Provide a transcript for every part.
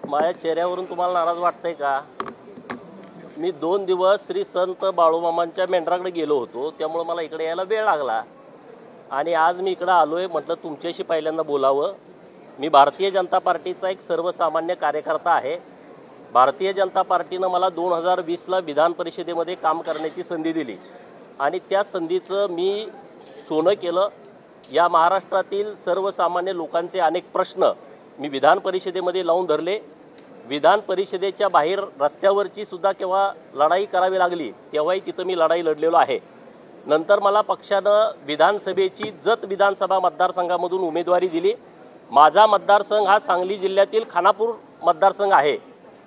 माझ्या चेहऱ्यावरून तुम्हाला नाराज वाटतंय का? मी 2 दिवस श्री संत बाळूमामांच्या मेंढराकडे गेलो होतो, त्यामुळे मला इकडे यायला वेळ लागला आणि आज मी इकडे आलोय. म्हटलं तुमच्याशी पहिल्यांदा बोलावं. मी भारतीय जनता पार्टीचा एक सर्वसामान्य कार्यकर्ता आहे. भारतीय जनता पार्टीनं मला 2020ला विधान परिषदेमध्ये काम करण्याची संधी दिली आणि त्या संधीचं मी सोनं केलं. या महाराष्ट्रातील सर्वसामान्य लोकांचे अनेक प्रश्न मी विधान परिषदेमध्ये लावून धरले. विधान परिषदेच्या बाहेर रस्त्यावरची सुद्धा केव्हा लढाई करावी लागली तेव्हाही तिथं मी लढाई लढलेलो आहे. नंतर मला पक्षानं विधानसभेची जत विधानसभा मतदारसंघामधून उमेदवारी दिली. माझा मतदारसंघ हा सांगली जिल्ह्यातील खानापूर मतदारसंघ आहे.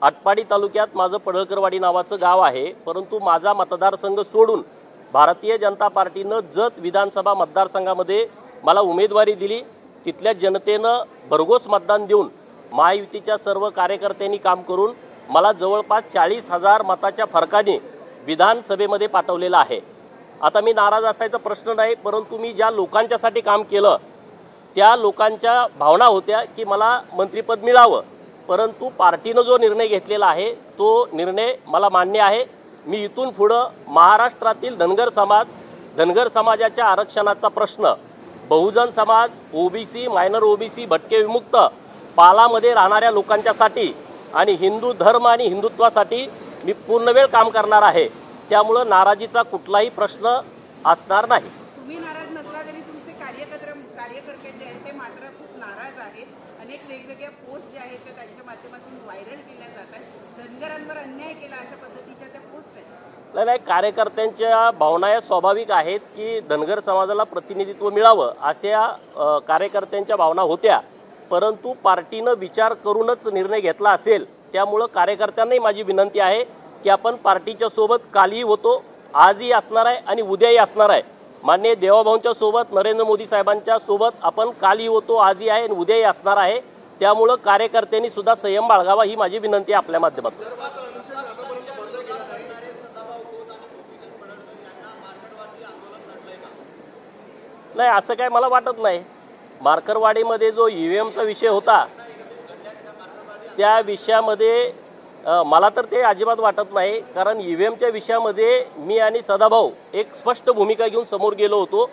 आटपाडी तालुक्यात माझं पडळकरवाडी नावाचं गाव आहे. परंतु माझा मतदारसंघ सोडून भारतीय जनता पार्टीनं जत विधानसभा मतदारसंघामध्ये मला उमेदवारी दिली. तिथल्या जनतेनं भरघोस मतदान देऊन महायुतीच्या सर्व कार्यकर्त्यांनी काम करून मला जवळपास 40,000 मताच्या फरकाने विधानसभेमध्ये पाठवलेलं आहे. आता मी नाराज असायचा प्रश्न नाही, परंतु मी ज्या लोकांच्यासाठी काम केलं त्या लोकांच्या भावना होत्या की मला मंत्रिपद मिळावं. परंतु पार्टीनं जो निर्णय घेतलेला आहे तो निर्णय मला मान्य आहे. मी इथून पुढं महाराष्ट्रातील धनगर समाजाच्या आरक्षणाचा प्रश्न, Bahujan Samaj, OBC, minor OBC, भटके विमुक्त, पालामध्ये राहणाऱ्या लोकांच्यासाठी आणि हिंदू धर्म आणि हिंदुत्वासाठी मी पूर्णवेळ काम करणार आहे. त्यामुळे नाराजीचा कुठलाही प्रश्न असणार नाही. तुम्ही नाराज नसला तरी तुमचे कार्यकर्ते जे आहेत ते मात्र खूप नाराज आहेत. अनेक वेगवेगळ्या पोस्ट जे आहेत त्या त्यांच्या माध्यमातून व्हायरल केल्या जात आहेत. धनगरांवर अन्याय केला अशा पद्धतीच्या त्या पोस्ट आहेत. नाही, कार्यकर्त्यांच्या भावना या स्वाभाविक आहेत की धनगर समाजाला प्रतिनिधित्व मिळावं अशा कार्यकर्त्यांच्या भावना होत्या. परंतु पार्टीनं विचार करूनच निर्णय घेतला असेल. त्यामुळं कार्यकर्त्यांनाही माझी विनंती आहे की आपण पार्टीच्या सोबत कालही होतो, आजही असणार आहे आणि उद्याही असणार आहे. माननीय देवाभाऊंच्या सोबत, नरेंद्र मोदी साहेबांच्या सोबत आपण कालही होतो, आजही आहे आणि उद्याही असणार आहे. त्यामुळं कार्यकर्त्यांनी सुद्धा संयम बाळगावा ही माझी विनंती आहे आपल्या माध्यमातून. नाही, असं काय मला वाटत नाही. मार्करवाडीमध्ये जो ईव्हीएमचा विषय होता त्या विषयामध्ये मला तर ते अजिबात वाटत नाही. कारण ईव्हीएमच्या विषयामध्ये मी आणि सदाभाऊ एक स्पष्ट भूमिका घेऊन समोर गेलो होतो.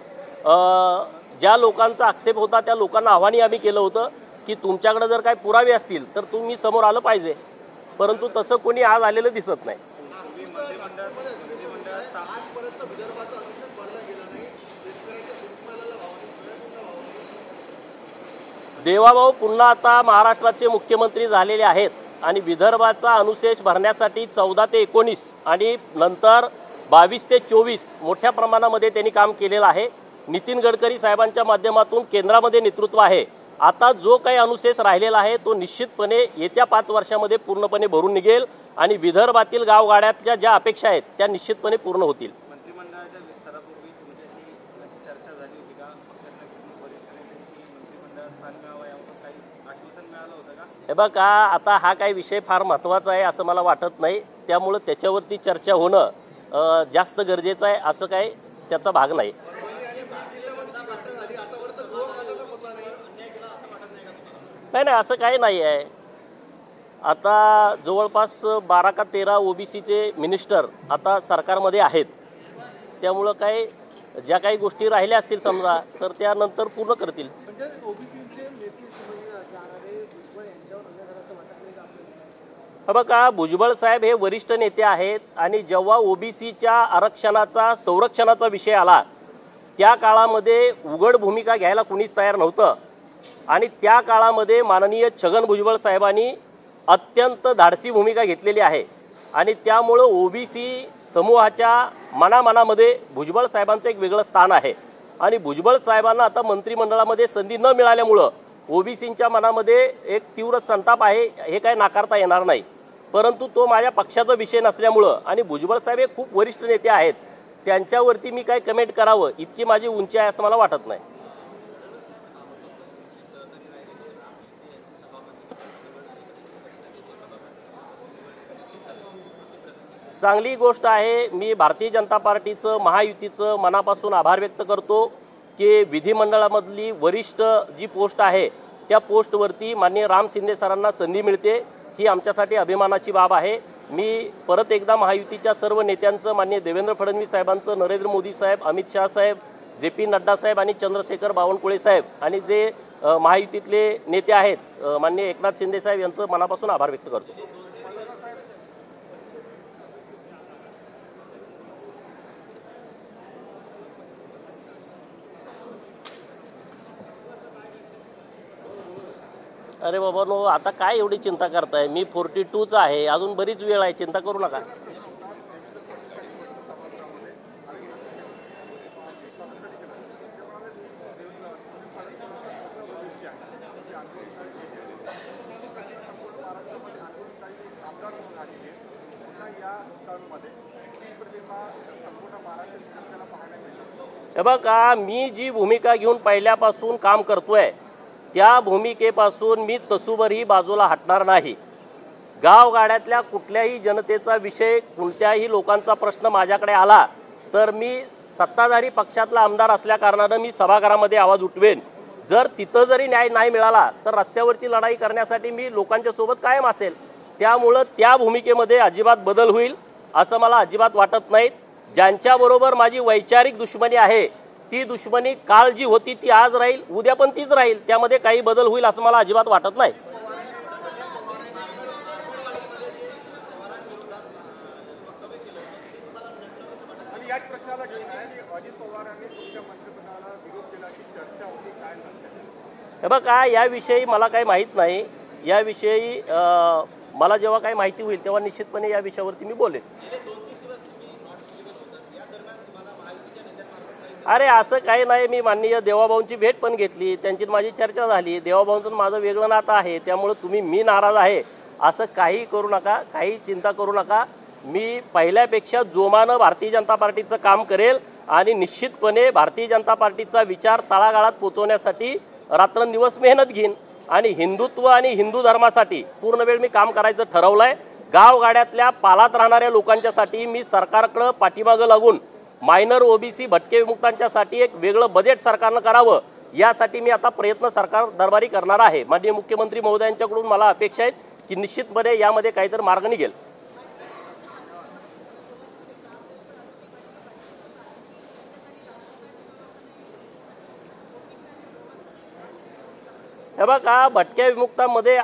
ज्या लोकांचा आक्षेप होता त्या लोकांना आव्हानही आम्ही केलं होतं की तुमच्याकडे जर काही पुरावे असतील तर तुम्ही समोर आलं पाहिजे. परंतु तसं कोणी आज आलेलं दिसत नाही. देवाभाऊ पुन्हा आता महाराष्ट्राचे मुख्यमंत्री झालेले आहेत आणि विदर्भाचा अनुशेष भरण्यासाठी 14 ते 19 आणि नंतर 22 ते 24 मोठ्या प्रमाणामध्ये त्यांनी काम केलेलं आहे. नितीन गडकरी साहेबांच्या माध्यमातून केंद्रामध्ये नेतृत्व आहे. आता जो काही अनुशेष राहिलेला आहे तो निश्चितपणे येत्या 5 वर्षामध्ये पूर्णपणे भरून निघेल आणि विदर्भातील गावगाड्यातल्या ज्या अपेक्षा आहेत त्या निश्चितपणे पूर्ण होतील. मंत्रिमंडळाच्या विस्तारापूर्वी तुमच्याशी अशी चर्चा झाली होती का? पक्षाच्या वरिष्ठ नेत्यांची मंत्रिमंडळात स्थान मिळावं यावर काही आश्वासन मिळालं होतं का? हे बघा, आता हा काही विषय फार महत्त्वाचा आहे असं मला वाटत नाही. त्यामुळं त्याच्यावरती चर्चा होणं जास्त गरजेचं आहे. असं काय त्याचा भाग नाही. नाही, असं काही नाही आहे. आता जवळपास 12 का 13 ओबीसीचे मिनिस्टर आता सरकारमध्ये आहेत. त्यामुळं काय ज्या काही गोष्टी राहिल्या असतील समजा तर त्यानंतर पूर्ण करतील. बघा, भुजबळ साहेब हे वरिष्ठ नेते आहेत आणि जेव्हा ओबीसीच्या आरक्षणाचा संरक्षणाचा विषय आला त्या काळामध्ये उघड भूमिका घ्यायला कुणीच तयार नव्हतं आणि त्या काळामध्ये माननीय छगन भुजबळ साहेबांनी अत्यंत धाडसी भूमिका घेतलेली आहे आणि त्यामुळं ओबीसी समूहाच्या मनामध्ये भुजबळ साहेबांचं एक वेगळं स्थान आहे आणि भुजबळ साहेबांना आता मंत्रिमंडळामध्ये संधी न मिळाल्यामुळं ओबीसींच्या मनामध्ये एक तीव्र संताप आहे. हे काय नाकारता येणार नाही. परंतु तो माझ्या पक्षाचा विषय नसल्यामुळं आणि भुजबळ साहेब हे खूप वरिष्ठ नेते आहेत, त्यांच्यावरती मी काय कमेंट करावं इतकी माझी उंची आहे असं मला वाटत नाही. चांगली गोष्ट आहे. मी भारतीय जनता पार्टीचं, महायुतीचं मनापासून आभार व्यक्त करतो की विधिमंडळामधली वरिष्ठ जी पोस्ट आहे त्या पोस्टवरती माननीय राम शिंदे सरांना संधी मिळते. ही आमच्यासाठी अभिमानाची बाब आहे। मी परत एकदा महायुतीच्या सर्व नेत्यांचं, माननीय देवेंद्र फडणवीस साहेबांचं, नरेंद्र मोदी साहेब, अमित शाह साहेब, JP नड्डा साहेब आणि चंद्रशेखर बावनकुळे साहेब आणि जे महायुतीतले नेते आहेत माननीय एकनाथ शिंदे साहेब यांचं मनापासून आभार व्यक्त करतो। अरे बाबा नो, आता काय एवढी चिंता करताय? मी 42चा आहे, अजून बरीच वेळ आहे, चिंता करू नका। हे बघा, मी जी भूमिका घेऊन पहिल्यापासून काम करतोय त्या भूमिकेपासून मी तसूभरही बाजूला हटणार नाही। गावगाड्यातल्या कुठल्याही जनतेचा विषय, कोणत्याही लोकांचा प्रश्न माझ्याकडे आला तर मी सत्ताधारी पक्षातला आमदार असल्या कारणाने मी सभागृहामध्ये आवाज उठवेन। जर तिथं जरी न्याय नाही मिळाला तर रस्त्यावरची लढाई करण्यासाठी मी लोकांच्या सोबत कायम असेल। त्यामुळे त्या भूमिकेमध्ये अजिबात बदल होईल असं मला अजिबात वाटत नाही। ज्यांच्याबरोबर माझी वैचारिक दुश्मनी आहे ती दुश्मनी काल जी होती ती आज राहील, उद्या पण तीच राहील, त्यामध्ये काही बदल होईल असं मला अजिबात वाटत नाही। हे बघा, याविषयी मला काही माहीत नाही। याविषयी मला जेव्हा काही माहिती होईल तेव्हा निश्चितपणे या विषयावरती मी बोलेन। अरे असं काही नाही, मी माननीय देवाभाऊंची भेट पण घेतली, त्यांची माझी चर्चा झाली। देवाभाऊंचं माझं वेगळं नातं आहे, त्यामुळे तुम्ही मी नाराज आहे असं काही करू नका, काही चिंता करू नका। मी पहिल्यापेक्षा जोमानं भारतीय जनता पार्टीचं काम करेल आणि निश्चितपणे भारतीय जनता पार्टीचा विचार तळागाळात पोहोचवण्यासाठी रात्रंदिवस मेहनत घेईन आणि हिंदुत्व आणि हिंदू धर्मासाठी पूर्ण वेळ मी काम करायचं ठरवलंय। गावगाड्यातल्या पालात राहणाऱ्या लोकांच्यासाठी मी सरकारकडे पाठीमागं लागून मायनर OBC भटके विमुक्तांच्यासाठी एक वेगळं बजेट सरकारनं करावं यासाठी मी आता प्रयत्न सरकार दरबारी करणार आहे। माननीय मुख्यमंत्री महोदयांच्याकडून मला अपेक्षा आहे की निश्चितपणे यामध्ये काहीतरी मार्ग निघेल। हे बघा, भटक्या विमुक्तांमध्ये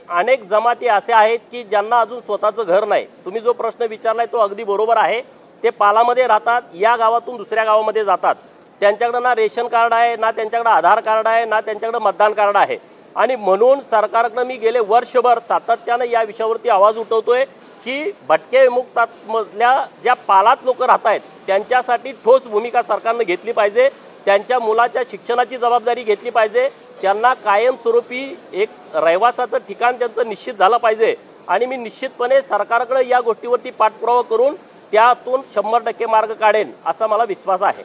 अनेक जमाती असे आहेत की ज्यांना अजून स्वतःचं घर नाही। तुम्ही जो प्रश्न विचारलाय तो अगदी बरोबर आहे। ते पालामध्ये राहतात, या गावातून दुसऱ्या गावामध्ये जातात, त्यांच्याकडे ना रेशन कार्ड आहे, ना त्यांच्याकडे आधार कार्ड आहे, ना त्यांच्याकडे मतदान कार्ड आहे आणि म्हणून सरकारकडे मी गेले वर्षभर सातत्याने या विषयावरती आवाज उठवतोय की भटके विमुक्तांमधल्या ज्या पालात लोक राहत आहेत त्यांच्यासाठी ठोस भूमिका सरकारने घेतली पाहिजे। त्यांच्या मुलाच्या शिक्षणाची जबाबदारी घेतली पाहिजे, त्यांना कायमस्वरूपी एक रहिवासाचं ठिकाण त्यांचं निश्चित झालं पाहिजे आणि मी निश्चितपणे सरकारकडे या गोष्टीवरती पाठपुरावा करून त्यातून 100% मार्ग काढेन असा मला विश्वास आहे।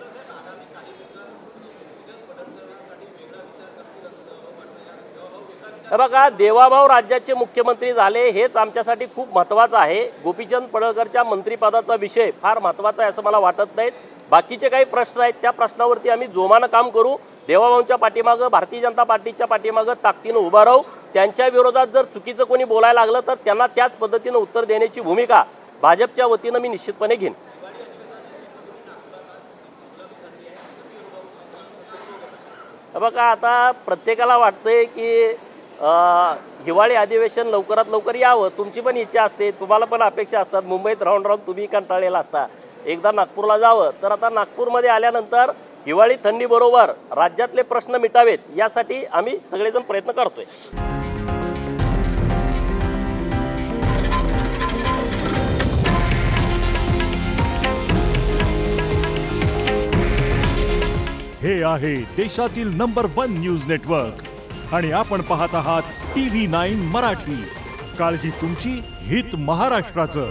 बघा, देवाभाऊ राज्याचे मुख्यमंत्री झाले हेच आमच्यासाठी खूप महत्त्वाचं आहे। गोपीचंद पडळकरच्या मंत्रिपदाचा विषय फार महत्त्वाचा आहे असं मला वाटत नाही। बाकीचे काही प्रश्न आहेत त्या प्रश्नावरती आम्ही जोमानं काम करू। देवाभाऊंच्या पाठीमागं, भारतीय जनता पार्टीच्या पाठीमागं ताकदीनं उभा राहू। त्यांच्या विरोधात जर चुकीचं कोणी बोलायला लागलं तर त्यांना त्याच पद्धतीनं उत्तर देण्याची भूमिका भाजपच्या वतीनं मी निश्चितपणे घेईन। बघा, आता प्रत्येकाला वाटतंय की हिवाळी अधिवेशन लवकरात लवकर यावं, तुमची पण इच्छा असते, तुम्हाला पण अपेक्षा असतात। मुंबईत राहून राहून तुम्ही कंटाळलेला असता, एकदा नागपूरला जावं। तर आता नागपूरमध्ये आल्यानंतर हिवाळी थंडीबरोबर राज्यातले प्रश्न मिटावेत यासाठी आम्ही सगळेजण प्रयत्न करतोय। हे आहे देशातील नंबर 1 न्यूज नेटवर्क आणि आपण पाहत आहात TV9 मराठी। काळजी तुमची, हित महाराष्ट्राचं।